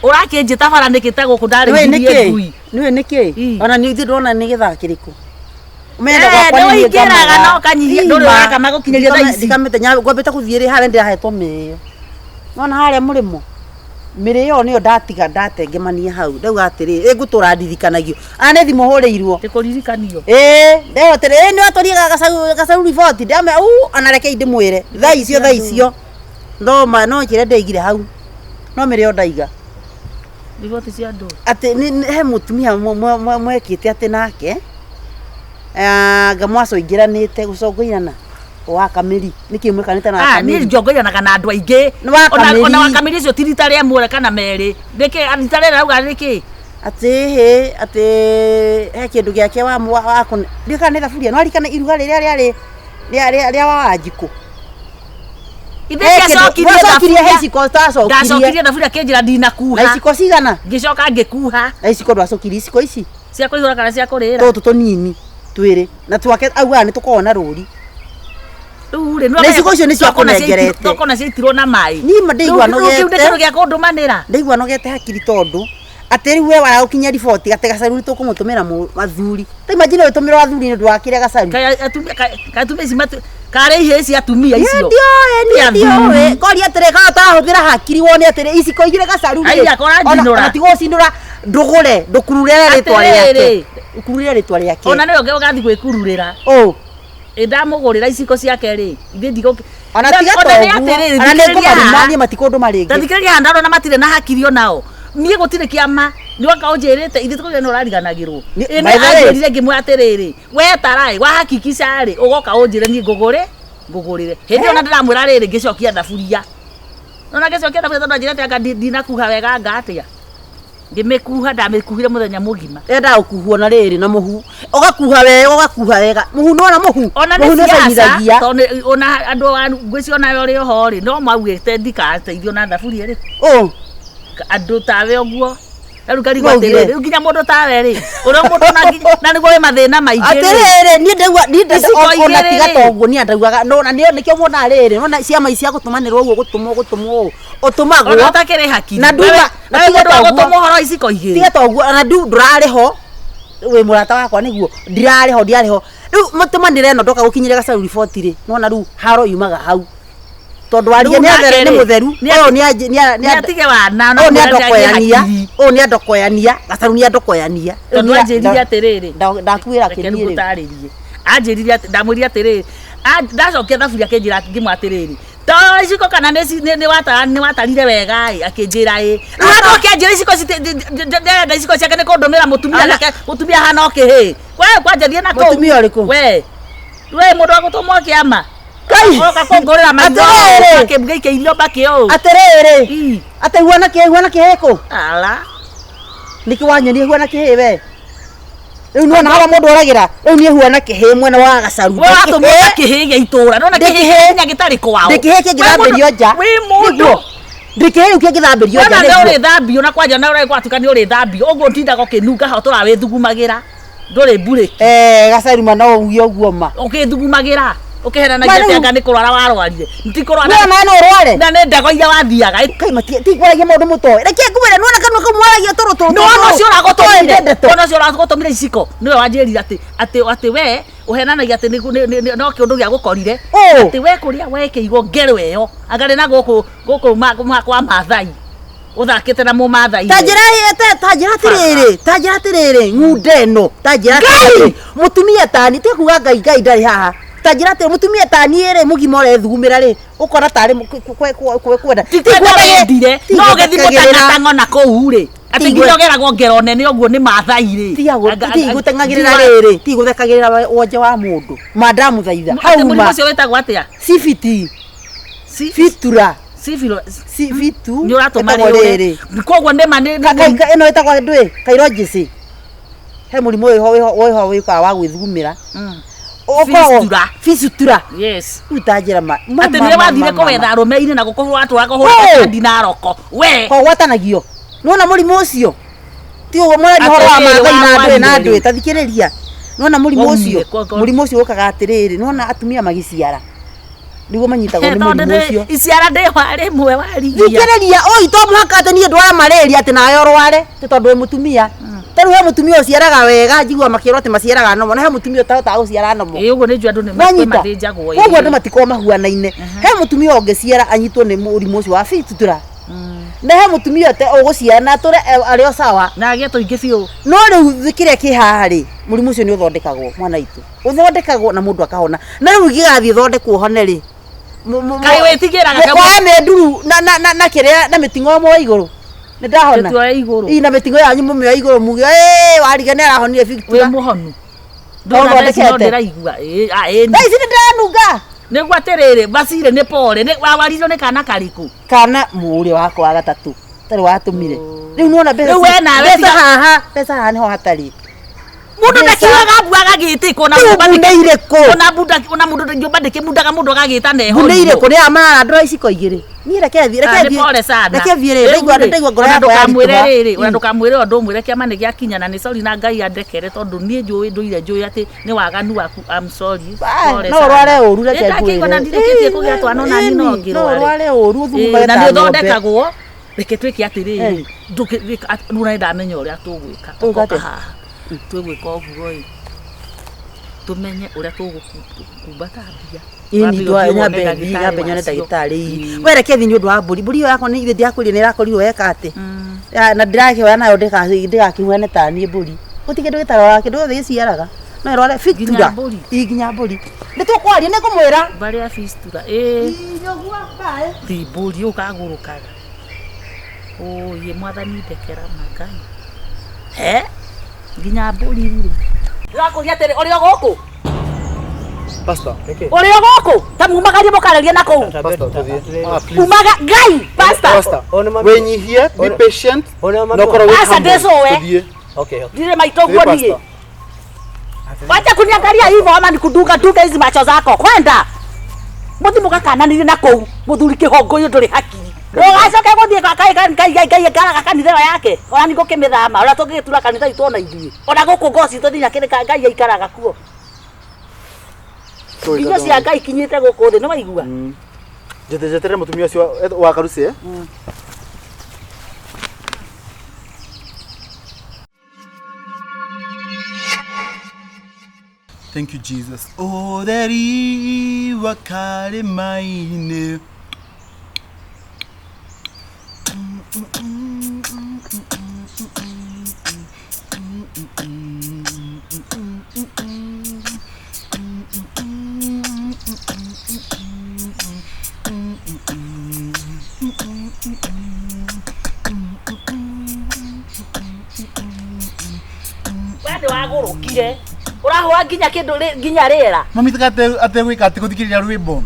Urake njita bara nikite guku ndari ngui niwe niki ona ni ndona ni githakiriku umenda gwakwa ni ngiraga no kanyihia nduri waka magukinyeria thaa ici ndikamete ngwambite kuthie hawe ndirahetwo miyo nona haria murimo miriyo niyo ndatiga ndatengemania hau ndauga atiri ngutura ndirikanagia ane thimo huriirwo tikuririkaniyo ndeo atiri ni watoriga gacaru report ndame anareke ndimwire thaa icio ndoma no kire ndeigire hau no miriyo ndaiga report cia ndu ati he mutumia mwekite ati nake ngamwaco ingiranite gucongoirana wa Kamiri nikimwe kanita na Kamiri ni njongoirana kana andu aingi ona wa Kamiri cio tirita ria mwore kana meri ndike arita ria rauga niki ati he kindu giake wa ndikana thaburia no arikana iruga ria wa Wanjiku Ithia cokirie heciko ndacokirie thaburia kinjira ndinakuha na iciko cigana ngicoka ngikuha na iciko ndwacokirie iciko ici cia kuihura kana cia kurira tutu tunini twiri na twake auga ni tukona ruri na iciko icio ni cia kunengerete tokona ciitirwo na mai ni ndeigua nogete kindu gia kundumanira ndeigua nogete hakiri tondu atiri we wara ukinya report ate gacaru ni tukumutumira mathuri ta imagine utumira wathuri ni ndwakire gacaru katumia ici kare iheci atumia icio ndio kori atire ka tahuthira hakiri wone atire iciko igire gacaru ona tigo cindura ndugure ndukururere ritwa riake ukururere ritwa riake ona niyo gathi gwikururira ndamugurira iciko ciake ri ithi ndigo ona tiga togu ana nikumarumania matikundu maringi tathikiriria handaro na matire na hakiri onao nie gutire kiama ni wakaonjerete ithi tukugena urariganagirwo ina ajirire ngimwe atiriri we tarai wa hakikisha ri ugoka onjire ni ngugurire hindi ona ndiramwira riri ngicokia thaburia nona ngicokia thaburia tondu njirete anga ndinakuha wega ngatia ngimekuha ndamekuhire muthenya mugima enda ukuhuo na riri na muhu ugakuha wega muhu no na muhu ona ni siasa ona andu ngwici ona yori ohori no mauite ndikateithio na thaburia ri andu tawe oguo riu karigwa atiriri nginya mundu tawe ri uria mundu na niguo wi mathina maingi atiriri ni ndegwa ona tiga toguo ni andaugaga no na nikio mona riri no ciama cia gutumanirwo uguo gutumwo utumagwo ona takire hakiri na nduma na tiga gutumwo horo iciko igiri tiga toguo na ndurariho we murata wakwa niguo ndirariho riu mutumanire no ndoka gukinyire gacaru report ri nona riu haro yumaga hau tondu aria ni mutheru uyu ni atige wana no ni andokoyania gacaru ni andokoyania tondu anjiriria atiriri ndakwira kinire anjiriria ndamwiria atiriri ndacokia thaburia kinjira ngimwa atiriri to iciko kana ni watarire wega akinjira no kinjira iciko ndenda iciko ciake ni kundumira mutumia nake mutumia hana okihi kwanjarie na mutumia uriku we mundu agutumwo kiama oka kongorera magoro akebgeike irio bakio atiriri ate huana kiheko ala niki wanyoni huana kihiwe riu nona hawa mundu oragira riu ni huana kihi mwena wa gacaru we atumo kihi ya itura nona kihi nya gitari kwao kihi kingithambirio nja we mundu ndikihi kingithambirio nja ndio uri thambio na kwanja na uri gwatukani uri thambio uguo ntindaga ukinunga hotora we thugumagira nduri mbure gacaru mana uguo guoma ukithugumagira ukehera na gete anga ni kurara warwarire ntikurara na no urware na ne ndago ira wathiaga kai mati ti kwaragia mundu mutoe reke ngwire nona kanu kamwaragia toro no cio ragotoire no cio ragotomire iciko niwe wanjirira ati we uhenanagia ati no kiundu gia gukorire ati we kuria wekeirwo ngero eyo agari na guku kwa Maathai uthakite na Mumathai tajira tiriri ngundeno tajira tiriri mutumia tani tikuga ngai ndari haha tajira te mutumia tani ere mugima ore thugumira ri ukora tari kwenda ndire no gethimo tango na kou ri ati ngirogeragwo ngero nene oguo ni Maathai ri ti gutengagirira riri ti guthekagirira wonje wa mundu madamu thaitha hau ma cio wetagwo atia sifiti fitura vitu ni uratuma riri koguo ndema ni ino etagwo ndwi kairojisi he murimo ho wika wa gwithugumira fisutura yes utajira ati ni wathire kuwetha rumeini na gukorwo watu wakohura dinaroko we ko watanagio nona murimo ucio ti ugo mwari horo wa Maathai na ndwi tathikiriria nona murimo ucio ukaga atiriri nona atumia magiciara Niguo manyitagwo nĩ mũrimũ ũcio. Iciara ndĩ warĩ mwe wari. Thikĩrĩria oi to mũhaka atĩ niĩ ndwara malaria atĩ nayo rware tĩ tondũ wĩ mũtumia. Tarĩu he mũtumia ũciaraga wega njigua makĩrwo atĩ maciaraga nomo na he mũtumia ũtahotaga gũciara nomo. Ũguo nĩ njua andũ nĩ mathĩnjagwo. Koguo andũ matikoo mahuanaine. He mũtumia ũngĩciara anyitwo nĩ mũrimũ ũcio wa fitutura. Na he mũtumia te ũgũciara na tũre arĩ o sawa. Na agĩe tũingĩ biũ. No rĩu kĩrĩa kĩ haha rĩ, mũrimũ ũcio nĩ ũthondekagwo mwana witũ. Ũthondekagwo na mũndũ akahona. Na rĩu gĩgathiĩ thondekwo hone rĩ. Kai wĩtigĩraga kamwe. Kwa nĩ nduru na kĩrĩa na mĩting'o mwa igũrũ. Nĩ ndahona. Ii na mĩting'o yanyu mũmĩoya igũrũ muge warige nĩ arahonire fitutura. Wĩ mũhonu. Ndĩraigua. Ici nĩ ndĩranunga. Nĩguo atĩrĩrĩ bacirĩ nĩ pore nĩ wawarirwo nĩ kana karĩkũ kana mũrĩ wakwa wa gatatũ tarĩ watũmire rĩu nona mbeca haha nĩho hatarĩ mundu ndakiwaga mbuaga gĩtĩko na ona mundu nyũmba ndĩkĩmundaga mundu agagĩta neho nĩ irĩkũ nĩ amara ndora iciko igĩrĩ niĩ reke thiĩ ndaigua ngoro yakwa rĩrĩ ona ndũkamwĩre ũndũ ũmwĩre kĩama nĩ gĩakinya na nĩ sorry na Ngai andekere tondũ niĩ njũĩ ndũire njũĩ atĩ nĩ waganu waku I'm sorry no rware ũru reke ngwĩre na ndirĩkĩtie kũgĩa twana na niĩ no ngĩrware ũru thumbaga na nĩ thondekagwo reke twĩke atĩrĩrĩ ndũrenda ndamenya ũrĩa tũgwĩka haha twĩgwĩka ũguo ĩ tumenye ũrĩa tũgũkumbata mbia ini nyambe nyone ndagĩtarĩ wereke thiĩ nĩ ũndũ wa mbũri ĩyo yakwa nĩ ithe ndiakũrire nĩ ĩrakorirwo weka atĩ na ndĩrakĩoya nayo ndĩgakĩhuane ta niĩ mbũri gũtirĩ kĩndũ gĩtarwara kĩndũ gĩothe gĩciaraga no ĩrware fistula nginya mbũri nĩ tũkwaria nĩ kũmwĩra barĩa fistula ti mbũri ũkagũrũkaga ũyĩ mwathani ndekera Ngai he nginya mbũri rĩ ndĩrakũria atĩrĩ ũrĩ o gũkũ Pastor, ũrĩ o gũkũ ta mumagarie mũkarĩria na kũu umaga Ngai pastor wenyihie be patient no korwo wĩ okay ndire maitoguo niĩ wacha kuniangalia hivyo ama nikudunga hizi macho zako kwenda muthi mugakananire na kũu muthuri kĩhongo ũyũ ndũrĩ hakiri ũgacoke gũthiĩ Ngai kanitha yake ona nĩ gũkĩmĩthama ũrĩa tũngĩgĩtura kanitha itũ ona ithuĩ ona gũkũ ngoci tũthinya kĩrĩ Ngai aikaraga kuo irio cia Ngai kinyĩte gũkũ thĩ nĩ waigua jetere mũtumia ũcio wa karuci Thank you, Jesus. Oh, theri wakare maine. Wende wagũrũkire urahura nginya kindu nginya rĩera mami takate gwika ati guthikirira rwimbo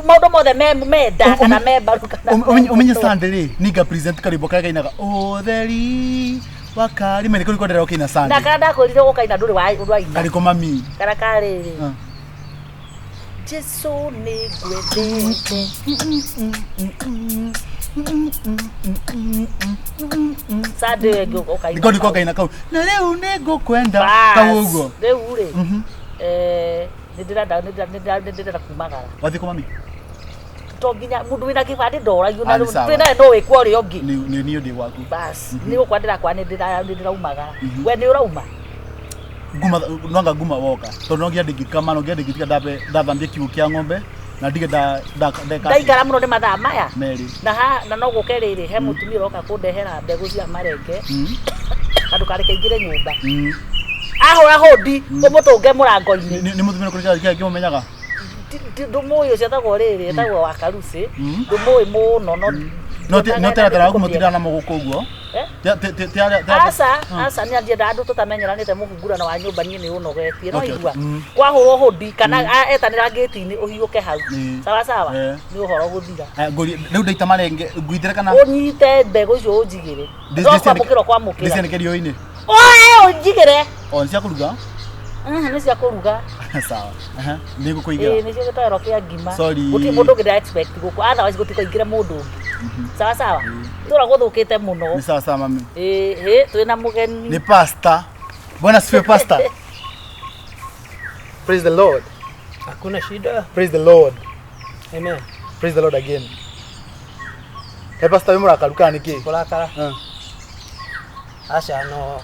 maundu mothe menda kana membaru kana umenye Sunday ri ninga present karimbo kaya kainaga otheri wakari mene kuri kodera okina Sunday na kada korire gukaina nduri wa ina kariko mami karakari ri Jesu ni gwendete Sunday gukaina ngoni kokaina kau na leo nego kwenda kaugo leo ri nindira kumagara wathi ko mami to nginya mundu wina kibandi ndoragio na twina no wikwo ri ongi ni ndi waku bas ni gukwandira kwa nindira umagara we ni urauma guma woka to no ngia ndingikama no ngia ndingitika ndathambie kiugo kia ng'ombe na ndige ndaikara muno ni mathaa maya meri na no guke riri he mutumia roka kundehera mbegu cia marenge andu kareke ingire nyumba ahora hodi umutunge murango-ini ni mutumia kuri kia kimumenyaga ndumuyo ciatagwo riri etagwo wa karuci ndumuyo muno no tera kumutira na muguko uguo asa ni andienda andu tutamenyeranite muhungurana wa nyumba nie ni unogetie no igua kwahurwo hodi kana etanira gate-ini uhiuke hau sawa sawa ni uhoro guthira riu ndaita marenge nguithire kana unyite mbegu icio unjigire kwa mukira ndicene kerio-ini unjigire on cia kuruga ni cia kuruga sawa ni gukuigira ni cia gitaro kia ngima sorry guti mundu ngida expect guku otherwise gutikoingira mundu ungi sawa sawa tura guthukite muno ni sawa sawa mami twina mugeni ni pastor bwana sifiwe pastor praise the Lord hakuna shida praise the Lord Amen. Praise the Lord again. Hey pastor, wewe murakaruka niki? Kurakara. Acha no.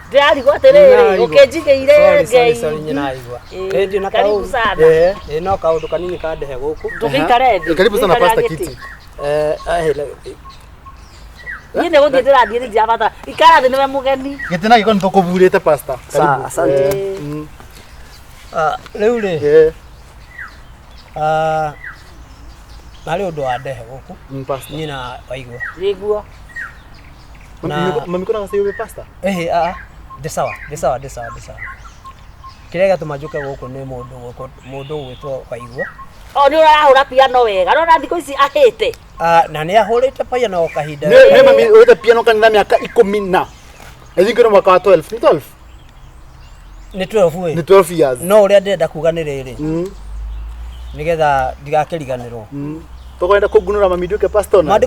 Ndari gwaterere ukenjigeire ngai. Sorry nyina igwa. Ndio na karibu sana. No kaundu kanini kandehe guku. Tukikare thi. Karibu sana pastor kiti. Yine wote ndirathie ndi abata. Ikara thi niwe mugeni. Gitena giko nitokuvurite pastor. Karibu. Asante. Riu ri. Nari undu wa ndehe guku. Pastor. Nyina waigua. Riguo. Mami kuna ngase yule pastor? Ndi sawa. Kirega tumajuke guku ni mundu gwitwo waigua. Ni urahura piano wega. No thikũ ici ahĩte. Na ni ahurite piano kahinda. Ne mami urite piano kanitha miaka 10 I think no mwaka wa 12. Ni 12 we. Ni 12 years. No uria ndenda kuga ni riri. Nigetha ndigakiriganirwo. Tokwenda kugunura mami nduke pastor na.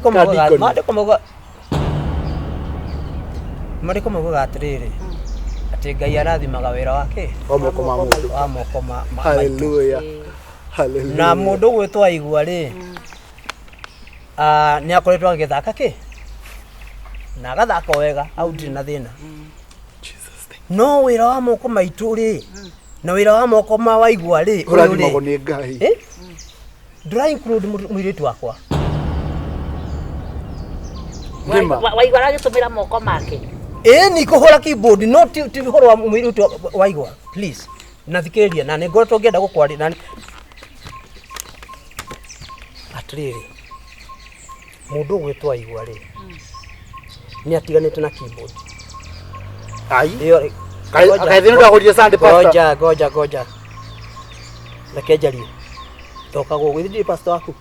Mariko moga atiriri. Ati Ngai arathimaga wira wake. Wa moko ma mundu. Wa moko ma. Hallelujah. Hallelujah. Na mundu gwitwa igua ri. Ni akoretwo agithaka ki? Na gathaka wega au ndiri na thina. Jesus. No wira wa moko maitu ri. Na wira wa moko ma waigua ri. Urathimagwo ni Ngai. Ndura include mwiritu wakwa. Waigua aragitumira moko make. Ni kuhura keyboard no ti horo wa mwiritu waigua please. Nathikiriria na ngorotwo ngienda gukwari na atiriri. Mundu gwitwa igua ri. Ni atiganite na keyboard. Ai. Kai thinu ndagorie Sunday pastor. Goja. Nakejari. Toka go with the pastor aku.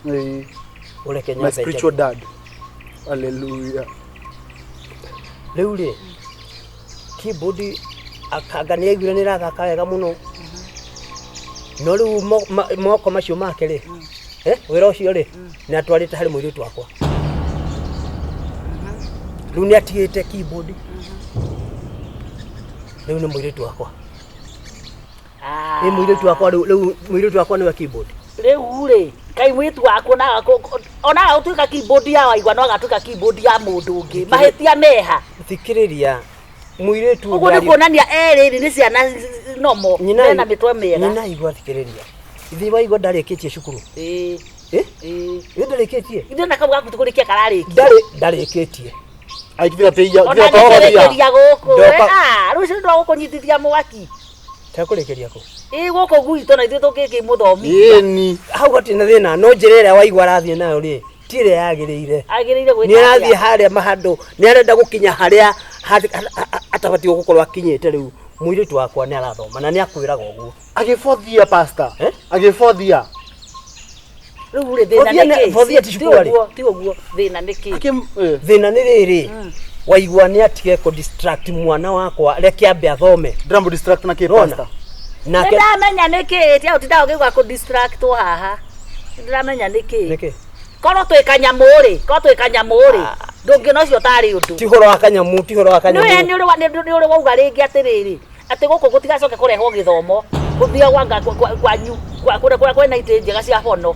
Ule Kenya. My spiritual dad. Hallelujah. Riu ri keyboard akagania igure ni rathaka wega muno. No riu moko macio make ri. Wira ucio ri ni atwarite hari mwiritu wakwa. Riu ni atigite keyboard. Riu ni mwiritu wakwa. Mwiritu wakwa riu mwiritu wakwa ni wa keyboard. Riu ri kai mwitu wako na ona utuika keyboard ya waigua no agatuika keyboard ya mundu ungi mahitia meha thikiriria mwiritu uguo ni kuonania eriri ni ciana nomo na mitwe mega nyina igua thikiriria ithi waigua ndarikitie cukuru ndarikitie ithio na kau gaku tukurikia kararikia ndarikitie aikithira teia ona ndarikiria guku rucio ndo gukunyitithia mwaki takurikiria ku guku gwito na ithio tukiki muthomi ni hau hatina thina no njirere waigua rathie nayo ri tire yagirire gwita ni arathie haria mahando ni arenda gukinya haria atabati gukorwa akinyite riu mwiritu wakwa ni arathoma na ni akwiraga uguo agifothia pastor agifothia riu ri thina niki fothia tishukuri ti uguo thina niki thina ni riri waigua ni atige ku distract mwana wakwa reke ambe athome ndrambo distract na ki pastor na ndamenya niki ti au tindao gigwa ku distract haha ndamenya niki kono twikanyamuri ndungino cio tari undu tihoro wa kanyamu ni uri wauga ringi atiriri ati guku gutigacoke kurehwo githomo guthia wanga kwanyu kwena ite njega cia hono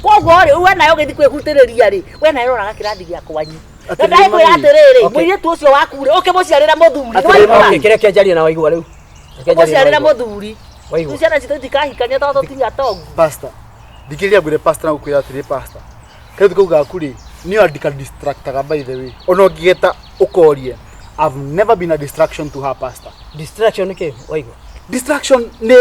koguo ri we nayo githi kwihutiriria ri we nayo roraga kirathi gia kwanyu na ndai kwira atiriri mwiritu ucio waku ri ukimuciarira muthuri kireke njaria na waigua riu muciarira muthuri waigua ciana citu tikahikania toto tinya tongu pastor dikiria gwire pastor na gukwira atiri pastor kau kuga kuri ni andika distractaga by the way ono ngigeta ukorie I've never been a distraction to her pastor. Distraction ke waigua distraction ne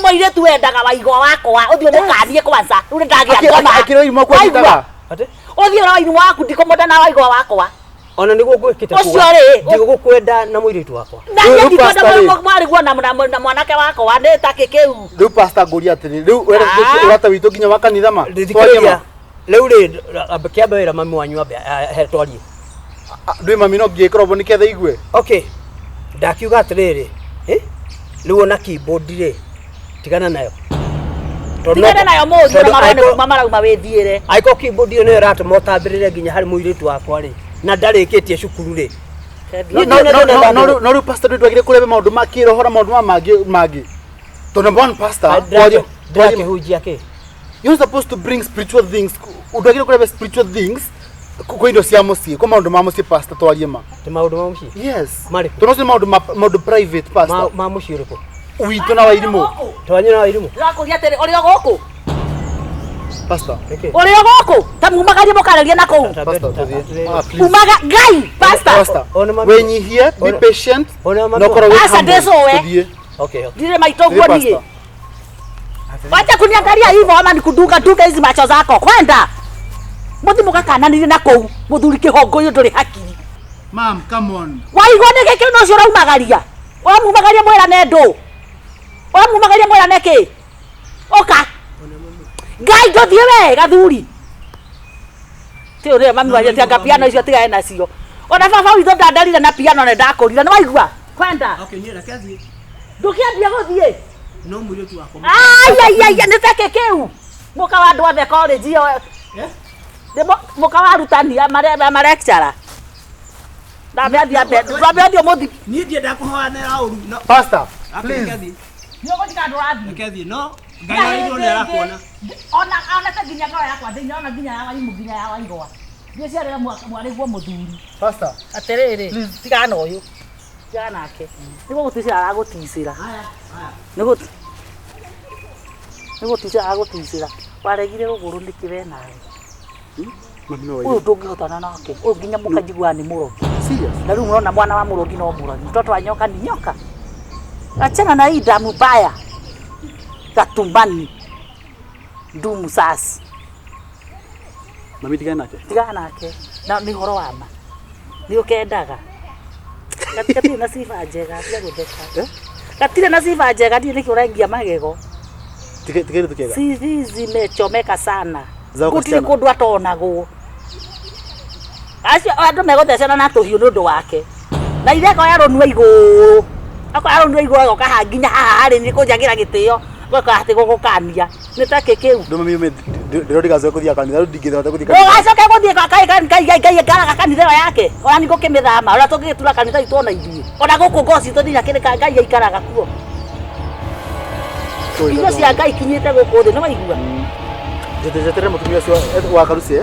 moiretu wendaga waigua wakwa uthio mukanie kwanza uri ndagia ngoma akiro imo kwa nditaga ate uthio raini waku ndikomoda na waigua wakwa ona niguo gwikite ucio ri ndigukwenda na mwiritu wakwa na ndikwenda mwari guona na mwanake wakwa ndi takikiu riu pastor nguria atiri riu urata witu nginya wa kanitha ma riu ri abekiamba wira mami wanyu ambe hetwarie ndui mami no ngikorobo niketha igue okay ndakiuga atiriri riu ona keyboard ri tigana nayo tigana nayo muthi na marone kuma marauma withiire aiko keyboard ri no rata motambirire nginya hari mwiritu wakwa ri na ndarikitie cukuru ri no riu pastor ndwagire kurebe maundu makirohora maundu mangi to number one pastor ndakihunjia ki You're supposed to bring spiritual things. Udagire kureba spiritual things. Kwa indo cia mucii, kwa maundu ma mucii pastor twarie ma. Te maundu ma mucii? Yes. Mari. Tunoce maundu private pastor. Ma mucii uriku? Uitu na wairimu. Twanyu na wairimu. Rakuria tere uri goku. Pastor. Uri goku. Tamumagarie mukararia na kou. Pastor, please. Umaga gai pastor. When you hear, be patient. No kora we. Asa deso we. Okay. Dire maitoguo nie. Wacha kuniangalia hivyo ama nikudunga dunga hizi macho zako. Kwenda. Muthi mugakananire na kou. Muthuri kihongo yu nduri hakiri. Ma'am, come on. Waigone geke no cio raumagaria. Wamumagaria mwera nendo. Wamumagaria mwera neki. Oka. Ngai ndothie we gathuri. Ti uri mami wa tia piano icio tiga ena cio. Ona baba witho ndandarire na piano ne ndakorire na waigua. Kwenda. Okay, ni reke athie. Ndukiambia guthie. No mwiri tu wako. Ai ni teke kiu. Muka wa andu othe college yo. Muka wa arutani ma lecturer. Ndabeathia muthi. Ni ndie ndakuhoanira uru. Pastor, please. Nyogo tikandurathi. Reke athie no. Ngai wa iguru arakuona. Ona ta nginya ngoro yakwa thinya ona nginya ya waimu nginya ya waigwa. Ndio ciarera mwariguo muthuri. Pastor, Atiriri tigana uyu. Tigana nake. Nigo guticira araguticira. Nigo guticira araguticira. Waregire guguru ndikiwe nawe. Uyu ndungihotana nake. Uyu nginya mukajigwa ni murogi. Serious? Na riu murona mwana wa murogi no murogi. Mtoto wa nyoka ni nyoka. Achana na hii damu baya. Gatumbani. Ndumu sasi. Mami tigana nake. Tigana nake. Na ni horo wa ma. Ni ukendaga. Katire na sifa njega tia gutheka. Katire na sifa njega ndie niki urengia magego. Tigere tukega. Sisi zimechomeka sana. Zao Gutiri kundu atonagwo. Acio andu meguthecana na tuhiu nundu wake. Na ireko yaronua iguru. Ako yaronua iguru agoka hanginya haha hari ni kunjagira gitio. Goka ati gugukania. Nitake kiu. Ndo mimi ndirodi zo kuthia kanitha ndigitha kuthia kanitha. No acoke guthie kai ngaraga kanitha yake. Ona niko kimithama. Ora tugitura kanitha itona ithie. Ona guku ngoci tuthia kire ngai aikaraga kuo. Icio cia ngai kinyite guku thi no maigua. Jetere mutumia cio wa karusi